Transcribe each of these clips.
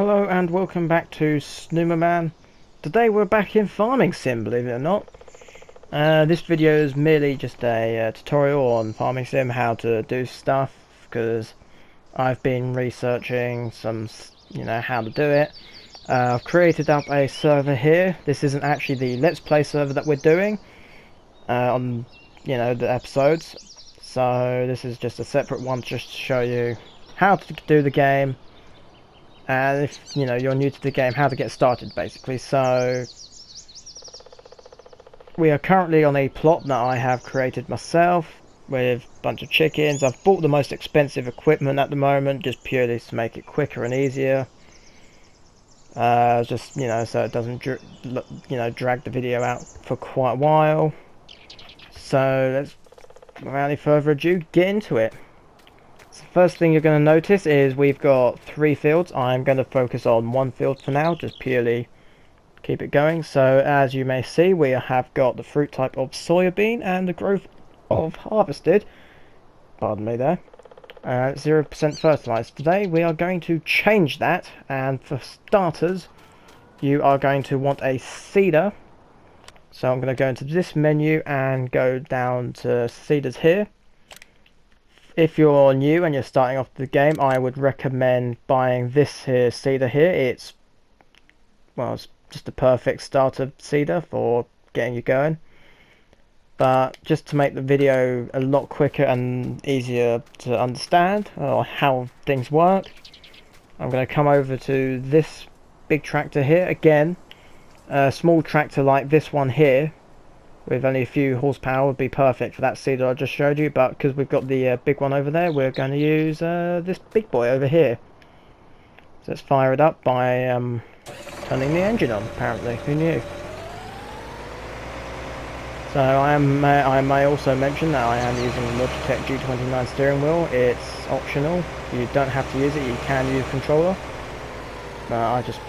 Hello and welcome back to Snoomerman. Today we're back in Farming Sim, believe it or not. This video is merely just a tutorial on Farming Sim, how to do stuff, because I've been researching how to do it. I've created up a server here. This isn't actually the Let's Play server that we're doing on, the episodes. So this is just a separate one just to show you how to do the game. And if you're new to the game, how to get started basically. So we are currently on a plot that I have created myself with a bunch of chickens. I've bought the most expensive equipment at the moment just purely to make it quicker and easier. So it doesn't drag the video out for quite a while. So let's, without any further ado, get into it. So first thing you're going to notice is we've got 3 fields. I'm going to focus on 1 field for now, just purely keep it going. So as you may see, we have got the fruit type of soybean and the growth of harvested. Pardon me there. 0% fertilized. Today we are going to change that, and for starters you are going to want a seeder. So I'm going to go into this menu and go down to seeders here. If you're new and you're starting off the game, I would recommend buying this here seeder here. It's just a perfect starter seeder for getting you going. But just to make the video a lot quicker and easier to understand how things work, I'm going to come over to this big tractor here. Again, a small tractor like this one here with only a few horsepower would be perfect for that seeder I just showed you, but because we've got the big one over there, we're going to use this big boy over here. So let's fire it up by turning the engine on, apparently. Who knew? So I may also mention that I am using the Logitech G29 steering wheel. It's optional. You don't have to use it. You can use a controller. I just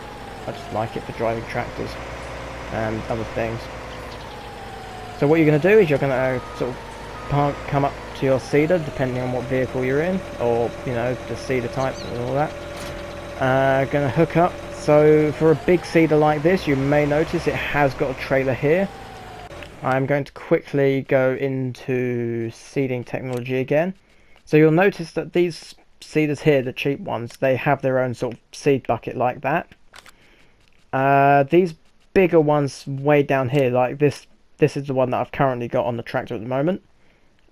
like it for driving tractors and other things. So what you're going to do is you're going to come up to your seeder, depending on what vehicle you're in, or the seeder type and all that. Going to hook up. So for a big seeder like this, you may notice it has got a trailer here. I'm going to quickly go into seeding technology again. So you'll notice that these seeders here, the cheap ones, they have their own sort of seed bucket like that. These bigger ones way down here, like this is the one that I've currently got on the tractor at the moment.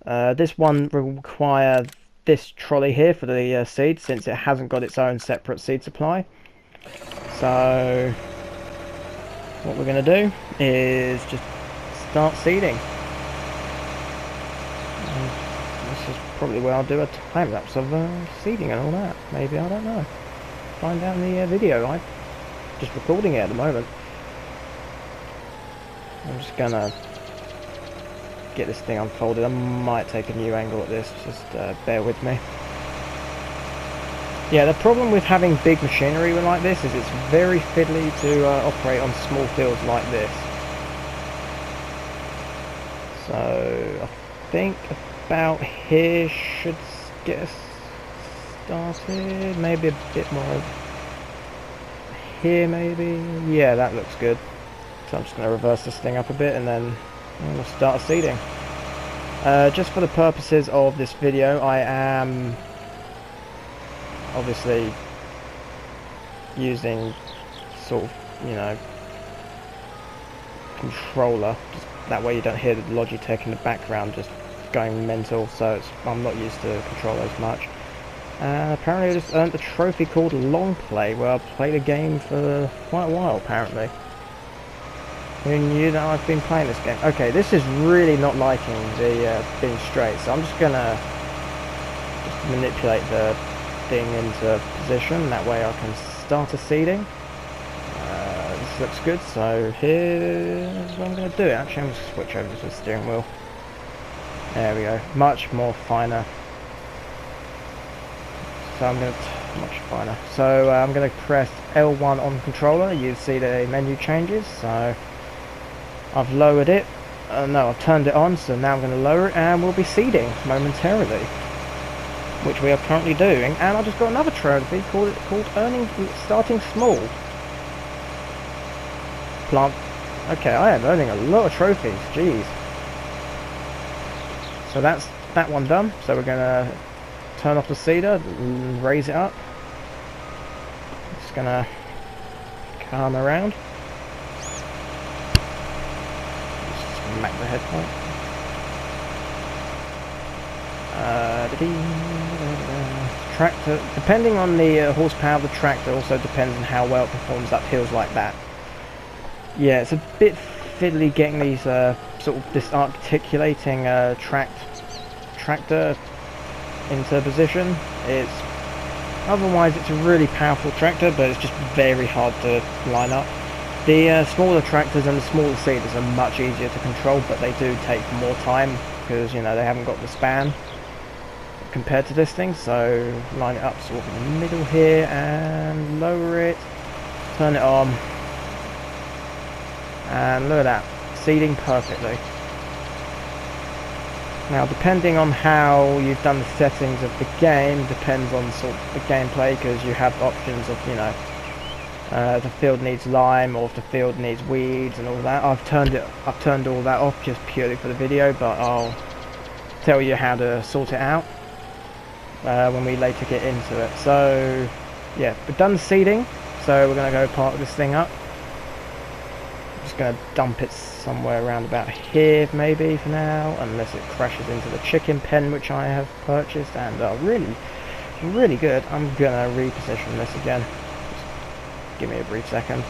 This one will require this trolley here for the seed, since it hasn't got its own separate seed supply. So what we're going to do is just start seeding. This is probably where I'll do a time lapse of seeding and all that. Maybe, I don't know. Find out in the video. I'm just recording it at the moment. I'm just gonna get this thing unfolded. I might take a new angle at this, just bear with me. Yeah, the problem with having big machinery like this is it's very fiddly to operate on small fields like this. So I think about here should get us started. Maybe a bit more here, maybe. Yeah, that looks good. So I'm just going to reverse this thing up a bit and then we'll start seeding. Just for the purposes of this video, I am obviously using sort of, controller. Just that way you don't hear the Logitech in the background just going mental, so I'm not used to controllers much. Apparently I just earned a trophy called Long Play, where I've played a game for quite a while apparently. Who knew that I've been playing this game? Okay, this is really not liking the being straight, so I'm just gonna manipulate the thing into position, that way I can start a seeding. This looks good, so here's what I'm going to do. Actually, I'm going to switch over to the steering wheel. There we go, much more finer. So I'm going to, much finer. So I'm going to press L1 on the controller. You see the menu changes, so I've lowered it. No, I've turned it on, so now I'm going to lower it and we'll be seeding momentarily. which we are currently doing, and I just got another trophy called starting small. Plant. Okay, I am earning a lot of trophies. Jeez. So that's that one done. So we're gonna turn off the seeder, and raise it up. Just gonna come around. Just smack the head point. Tractor, depending on the horsepower of the tractor, also depends on how well it performs up hills like that. Yeah, it's a bit fiddly getting these sort of this articulating tractor into position. Otherwise it's a really powerful tractor, but it's just very hard to line up. The smaller tractors and the smaller seeders are much easier to control, but they do take more time because, you know, they haven't got the span compared to this thing. So line it up sort of in the middle here and lower it, turn it on, and look at that, seeding perfectly. Now, depending on how you've done the settings of the game, depends on sort of the gameplay, because you have options of, you know, if the field needs lime or if the field needs weeds and all that. I've turned all that off just purely for the video, but I'll tell you how to sort it out when we later get into it. So yeah, we've done the seeding, so we're going to go park this thing up. I'm just going to dump it somewhere around about here maybe for now, unless it crashes into the chicken pen which I have purchased and are really good. I'm going to reposition this again. Give me a brief second.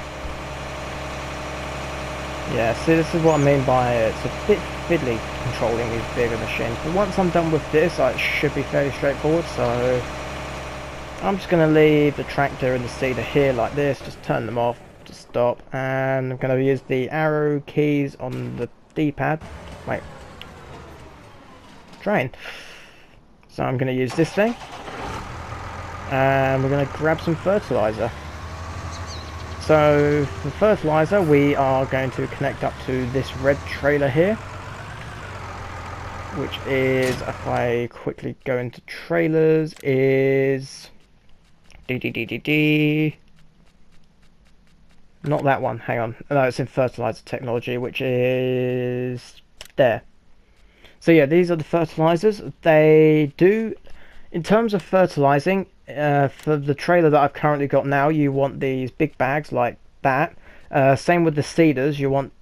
Yeah, see, this is what I mean by it's a bit fiddly controlling these bigger machines, but once I'm done with this, it should be fairly straightforward. So I'm just going to leave the tractor and the seeder here like this, just turn them off to stop, and I'm going to use the arrow keys on the D-pad. Wait, train. So I'm going to use this thing, and we're going to grab some fertilizer. So for fertilizer, we are going to connect up to this red trailer here, which is, if I quickly go into trailers, is not that one, hang on, no, it's in fertilizer technology, which is there. So yeah, these are the fertilizers. They do, in terms of fertilizing, for the trailer that I've currently got now, you want these big bags like that. Same with the seeders, you want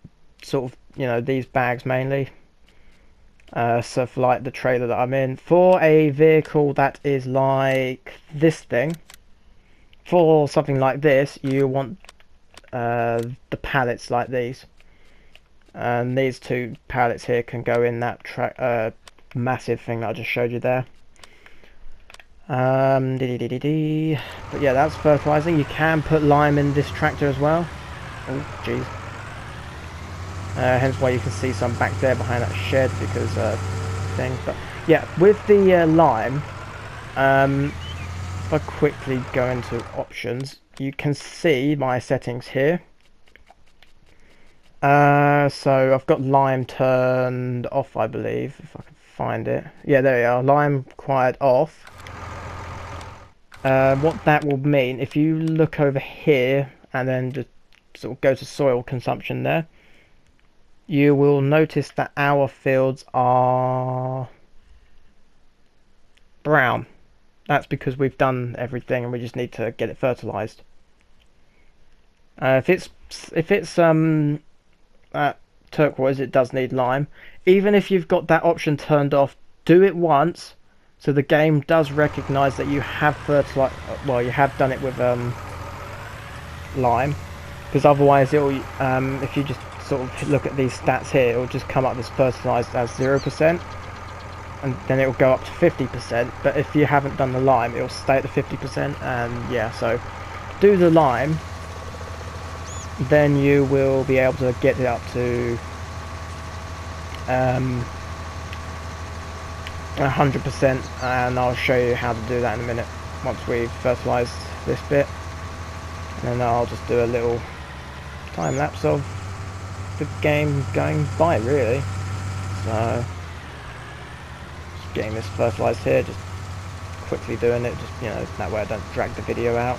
sort of, you know, these bags mainly. So for like the trailer that I'm in, for a vehicle that is like this thing, for something like this, you want the pallets like these. And these two pallets here can go in that massive thing that I just showed you there. But yeah, that's fertilizing. You can put lime in this tractor as well. Oh jeez. Hence why you can see some back there behind that shed, because thing. But yeah, with the lime, if I quickly go into options, you can see my settings here. So I've got lime turned off, I believe, if I can find it. Yeah, there we are, lime quiet off. What that will mean, if you look over here and then just sort of go to soil consumption there, you will notice that our fields are brown. That's because we've done everything and we just need to get it fertilized. If it's turquoise, it does need lime. Even if you've got that option turned off, do it once, so the game does recognize that you have fertilized. Well, you have done it with lime, because otherwise it'll if you just sort of look at these stats here, it'll just come up as fertilized as 0%, and then it'll go up to 50%. But if you haven't done the lime, it'll stay at the 50%. And yeah, so do the lime, then you will be able to get it up to 100%, and I'll show you how to do that in a minute once we've fertilized this bit. And then I'll just do a little time lapse of the game going by, really. So just getting this fertilized here, just quickly doing it, just, you know, that way I don't drag the video out.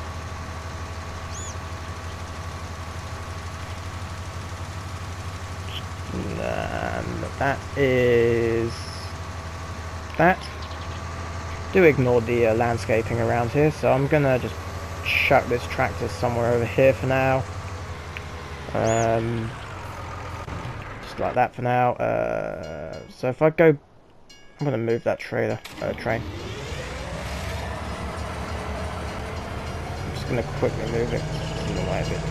And that is that. Do ignore the landscaping around here, so I'm gonna just chuck this tractor somewhere over here for now. Just like that for now. So if I go, I'm gonna move that train. I'm just gonna quickly move it in the way of it.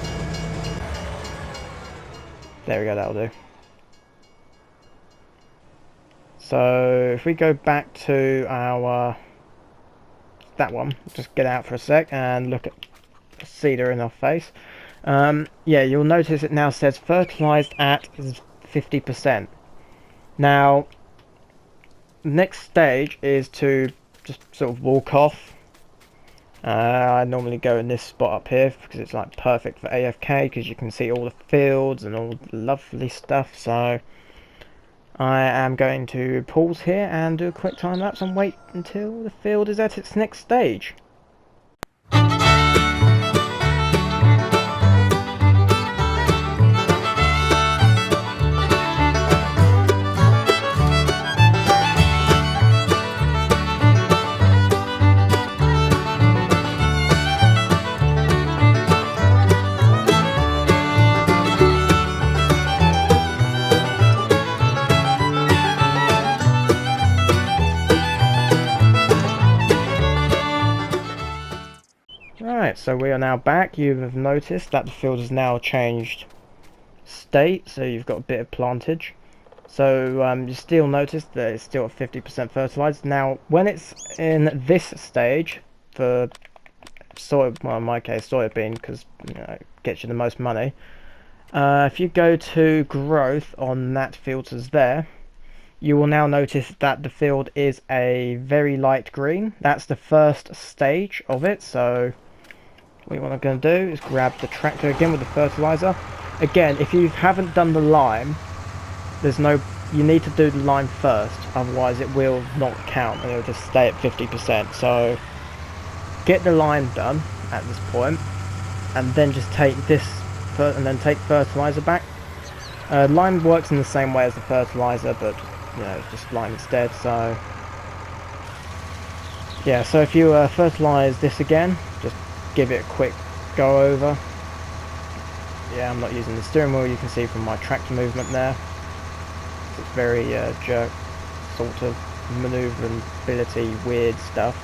There we go, that'll do. So if we go back to our that one, just get out for a sec and look at the cedar in our face. Yeah, you'll notice it now says fertilized at 50%. Now, next stage is to just sort of walk off. I normally go in this spot up here because it's like perfect for AFK because you can see all the fields and all the lovely stuff. So I am going to pause here and do a quick time lapse and wait until the field is at its next stage. Right, so we are now back. You have noticed that the field has now changed state, so you've got a bit of plantage. So you still notice that it's still at 50% fertilized. Now, when it's in this stage for soy, well in my case soybean, because you know, it gets you the most money. If you go to growth on that filters there, you will now notice that the field is a very light green. That's the first stage of it. So what I'm going to do is grab the tractor again with the fertilizer. Again, if you haven't done the lime, you need to do the lime first, otherwise it will not count and it will just stay at 50%. So get the lime done at this point, and then just take this and then take fertilizer back. Lime works in the same way as the fertilizer, but you know, it's just lime instead. So yeah, so if you fertilize this again, just give it a quick go over. Yeah, I'm not using the steering wheel, you can see from my tractor movement there. It's very jerk sort of maneuverability weird stuff.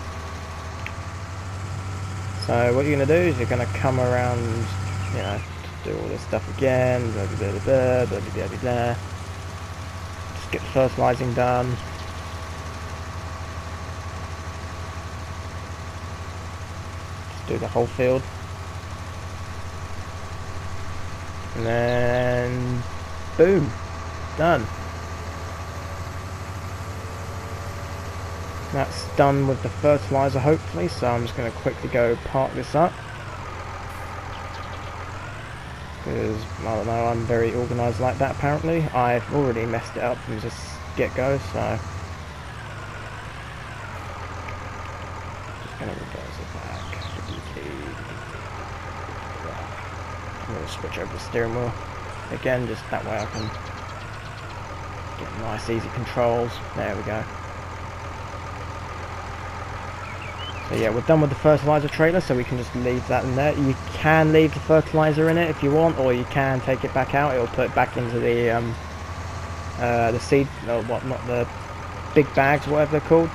So what you're going to do is you're going to come around, you know, do all this stuff again, blah blah blah blah blah blah blah blah. Just get the fertilizing done. Just do the whole field. And then boom, done. That's done with the fertilizer hopefully, so I'm just going to quickly go park this up. Because, I don't know, I'm very organised like that apparently. I've already messed it up from just get-go, so just going to reverse it back. I'm going to switch over the steering wheel. Again, just that way I can get nice easy controls. There we go. So yeah, we're done with the fertilizer trailer, so we can just leave that in there. You can leave the fertilizer in it if you want, or you can take it back out. It'll put it back into the seed, or what, not the big bags, whatever they're called.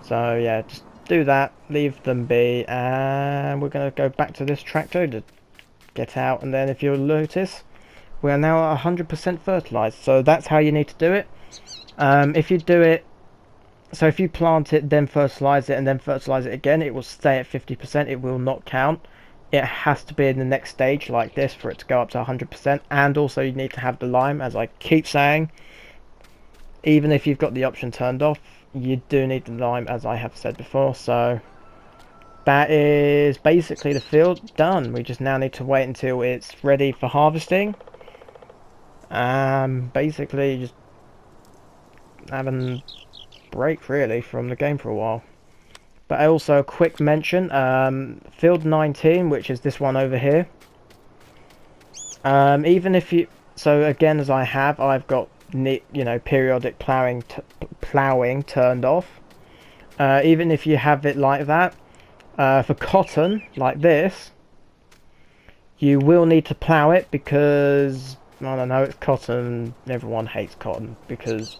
So yeah, just do that, leave them be, and we're going to go back to this tractor to get out. And then if you'll notice, we are now at 100% fertilized. So that's how you need to do it. If you do it, so if you plant it, then fertilize it, and then fertilize it again, it will stay at 50%. It will not count. It has to be in the next stage like this for it to go up to 100%. And also you need to have the lime, as I keep saying. Even if you've got the option turned off, you do need the lime, as I have said before. So that is basically the field done. We just now need to wait until it's ready for harvesting. Basically just having break really from the game for a while. But also a quick mention, field 19, which is this one over here. Even if you, so again, as I've got periodic ploughing turned off. Even if you have it like that, for cotton like this, you will need to plough it because I don't know, it's cotton. Everyone hates cotton because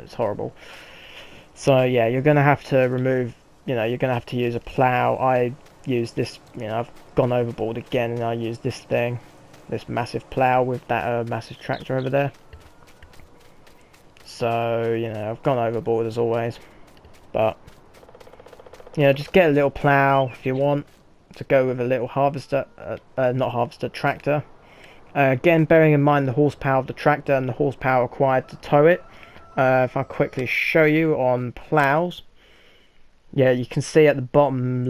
it's horrible. So yeah, you're gonna have to remove. You're gonna have to use a plough. I use this. I've gone overboard again, and I use this thing, this massive plough with that massive tractor over there. So I've gone overboard as always, but just get a little plough if you want to go with a little harvester, not harvester, tractor. Again, bearing in mind the horsepower of the tractor and the horsepower required to tow it. If I quickly show you on plows, yeah, you can see at the bottom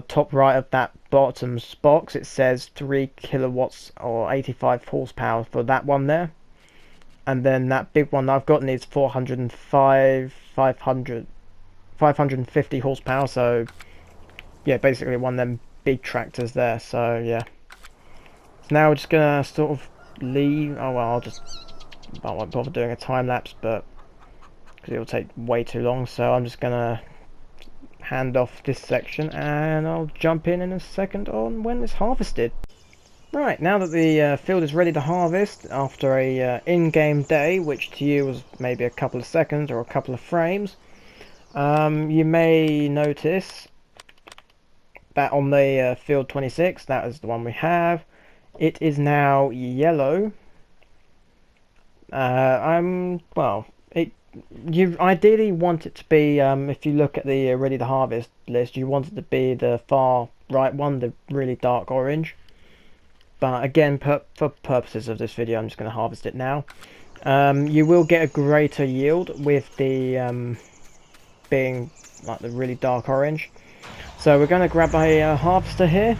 top right of that bottom box it says 3 kilowatts or 85 horsepower for that one there, and then that big one I've got needs 550 horsepower. So yeah, basically one of them big tractors there. So yeah, so now we're just gonna sort of leave. Oh well, I won't bother doing a time lapse, but because it'll take way too long. So I'm just gonna hand off this section, and I'll jump in a second on when it's harvested. Right, now that the field is ready to harvest after a in-game day, which to you was maybe a couple of seconds or a couple of frames, you may notice that on the field 26, that is the one we have, it is now yellow. You ideally want it to be, if you look at the ready to harvest list, you want it to be the far right one, the really dark orange. But again, for purposes of this video, I'm just going to harvest it now. You will get a greater yield with the being like the really dark orange. So we're going to grab a harvester here,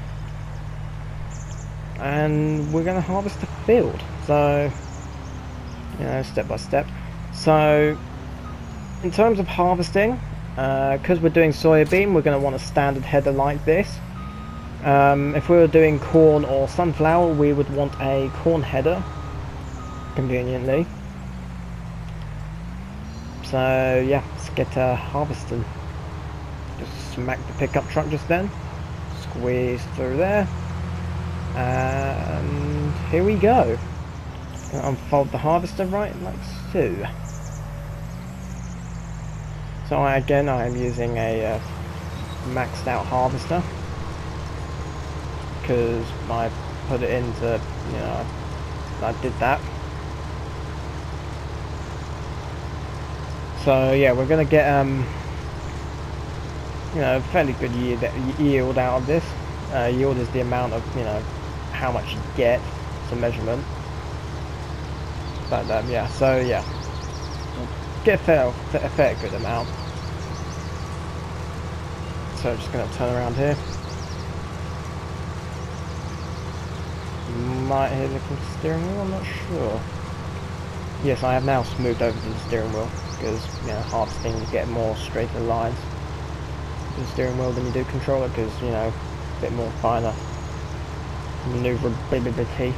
and we're going to harvest the field. So step by step. So in terms of harvesting, because we're doing soybean, we're going to want a standard header like this. If we were doing corn or sunflower, we would want a corn header, conveniently. So yeah, let's get harvesting. Just smack the pickup truck just then, squeeze through there, and here we go. Unfold the harvester right like so. So I am using a maxed out harvester because I put it into, I did that. So yeah, we're gonna get fairly good yield out of this. Yield is the amount of how much you get. It's a measurement. But yeah, so yeah, get a fair good amount. So I'm just going to turn around here. Might hear the steering wheel, I'm not sure. Yes, I have now moved over to the steering wheel because harvesting you get more straighter lines with the steering wheel than you do controller because a bit more finer maneuverability.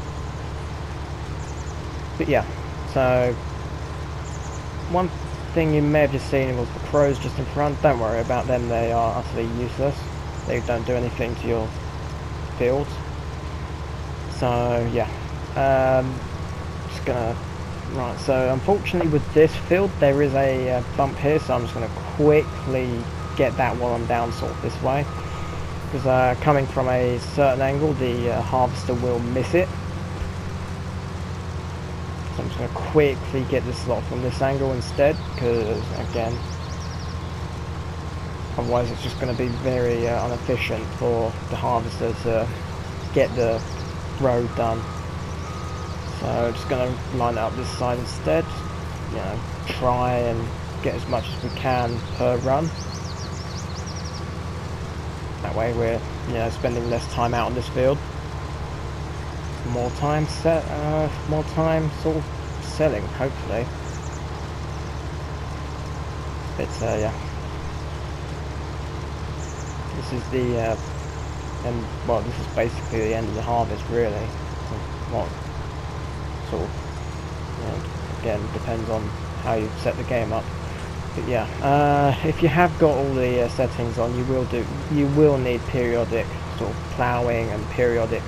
But yeah, so one thing you may have just seen was the crows just in front. Don't worry about them, they are utterly useless. They don't do anything to your fields. So yeah, just gonna, right, so unfortunately with this field there is a bump here, so I'm just gonna quickly get that while I'm down sort of this way, because coming from a certain angle the harvester will miss it. So I'm just going to quickly get this lot from this angle instead, because again, otherwise it's just going to be very inefficient for the harvester to get the road done. So I'm just going to line it up this side instead, try and get as much as we can per run. That way we're spending less time out in this field. More time sort of selling, hopefully. But yeah, This is the and well, this is basically the end of the harvest, really. What sort of, again, depends on how you set the game up. But yeah, if you have got all the settings on, you will need periodic sort of ploughing and periodic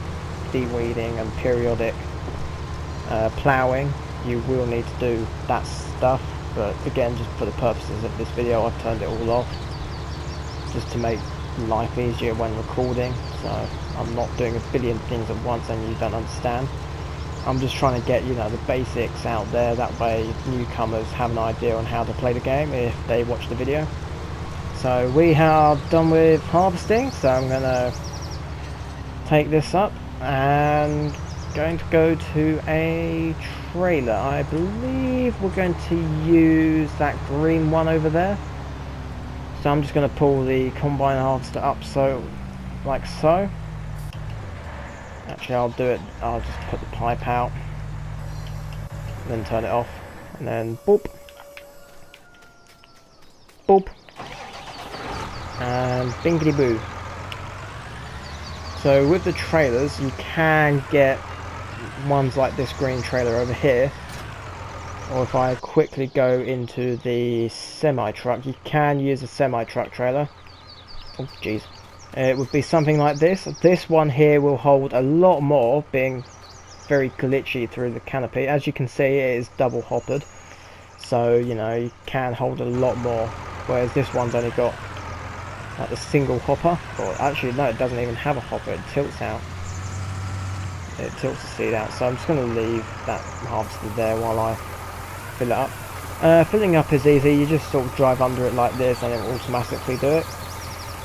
de-weeding and periodic ploughing. You will need to do that stuff, but again, just for the purposes of this video, I've turned it all off just to make life easier when recording, so I'm not doing a billion things at once and you don't understand. I'm just trying to get, you know, the basics out there, that way newcomers have an idea on how to play the game if they watch the video. So we are done with harvesting, so I'm going to take this up and going to go to a trailer. I believe we're going to use that green one over there. So I'm just going to pull the combine harvester up, so like so. Actually, I'll do it. I'll just put the pipe out, then turn it off, and then boop, boop, and bingity boo. So with the trailers, you can get ones like this green trailer over here. Or if I quickly go into the semi-truck, you can use a semi-truck trailer. Oh jeez. It would be something like this. This one here will hold a lot more, being very glitchy through the canopy. As you can see, it is double hoppered. So, you know, you can hold a lot more. Whereas this one's only got like a single hopper. Or actually, no, it doesn't even have a hopper. It tilts out. It tilts the seed out. So I'm just going to leave that harvester there while I fill it up. Filling up is easy. You just sort of drive under it like this and it will automatically do it.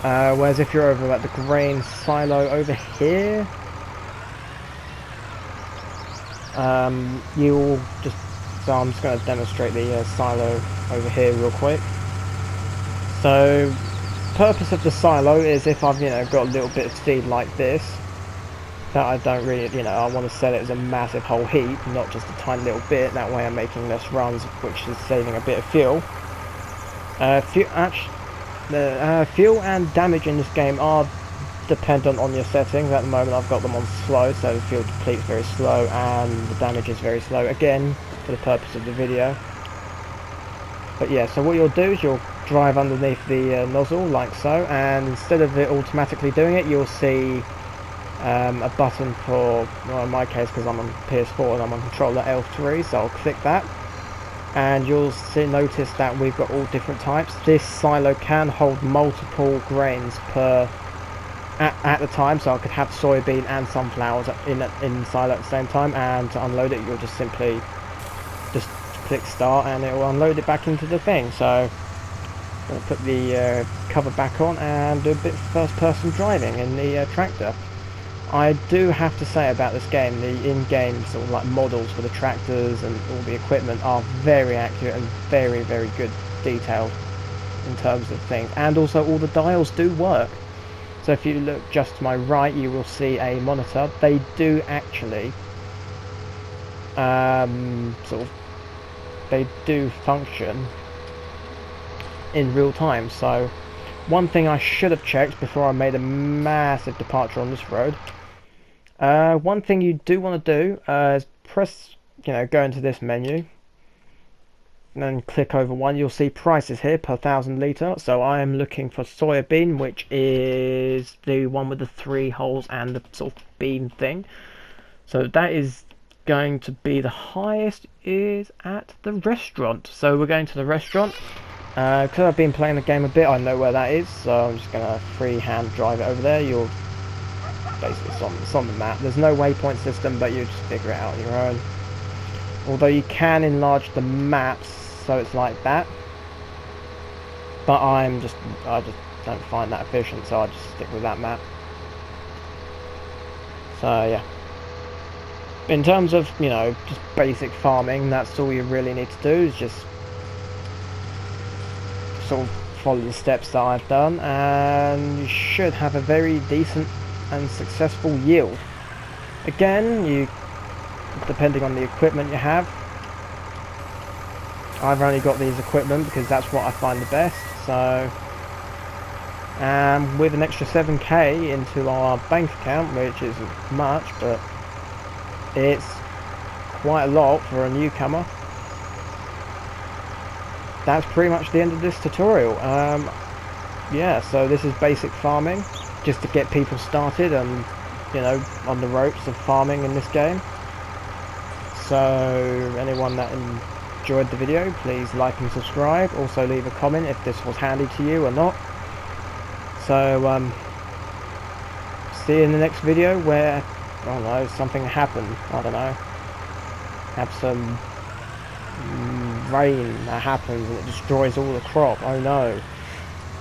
Whereas if you're over at the grain silo over here, you'll just, so I'm just going to demonstrate the silo over here real quick. So purpose of the silo is if I've, you know, got a little bit of seed like this that I don't really, you know, I want to sell it as a massive whole heap, not just a tiny little bit. That way I'm making less runs, which is saving a bit of fuel. The fuel and damage in this game are dependent on your settings. At the moment I've got them on slow, so the fuel depletes very slow and the damage is very slow, again for the purpose of the video. But yeah, so what you'll do is you'll drive underneath the nozzle like so, and instead of it automatically doing it, you'll see a button for, well, in my case, because I'm on PS4 and I'm on controller L3, so I'll click that and you'll notice that we've got all different types. This silo can hold multiple grains per at the time, so I could have soybean and sunflowers in the silo at the same time, and to unload it you'll just simply just click start and it will unload it back into the thing. So I'll put the cover back on and do a bit of first person driving in the tractor. I do have to say about this game, the in-game sort of like models for the tractors and all the equipment are very accurate and very, very good detailed in terms of things, and also all the dials do work. So if you look just to my right, you will see a monitor. They do actually they do function in real time. So one thing I should have checked before I made a massive departure on this road, one thing you do want to do is press, you know, go into this menu and then click over one. You'll see prices here per 1,000 litre. So I am looking for soybean, which is the one with the 3 holes and the sort of bean thing. So that is going to be the highest is at the restaurant. So we're going to the restaurant. Because I've been playing the game a bit, I know where that is, so I'm just going to freehand drive it over there. You'll basically, it's on the map. There's no waypoint system, but you just figure it out on your own. Although you can enlarge the maps so it's like that, but I just don't find that efficient, so I just stick with that map. So yeah, in terms of, you know, just basic farming, that's all you really need to do is just sort of follow the steps that I've done, and you should have a very decent and successful yield. Again, you, depending on the equipment you have, I've only got these equipment because that's what I find the best. So with an extra 7k into our bank account, which isn't much, but it's quite a lot for a newcomer. That's pretty much the end of this tutorial. Yeah, so this is basic farming, just to get people started and, you know, on the ropes of farming in this game. So anyone that enjoyed the video, please like and subscribe. Also leave a comment if this was handy to you or not. So see you in the next video where, I don't know, something happened. I don't know, have some rain that happens and it destroys all the crop. Oh no.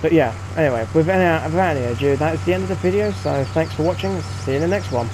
But yeah, anyway, without any ado, that is the end of the video, so thanks for watching, see you in the next one.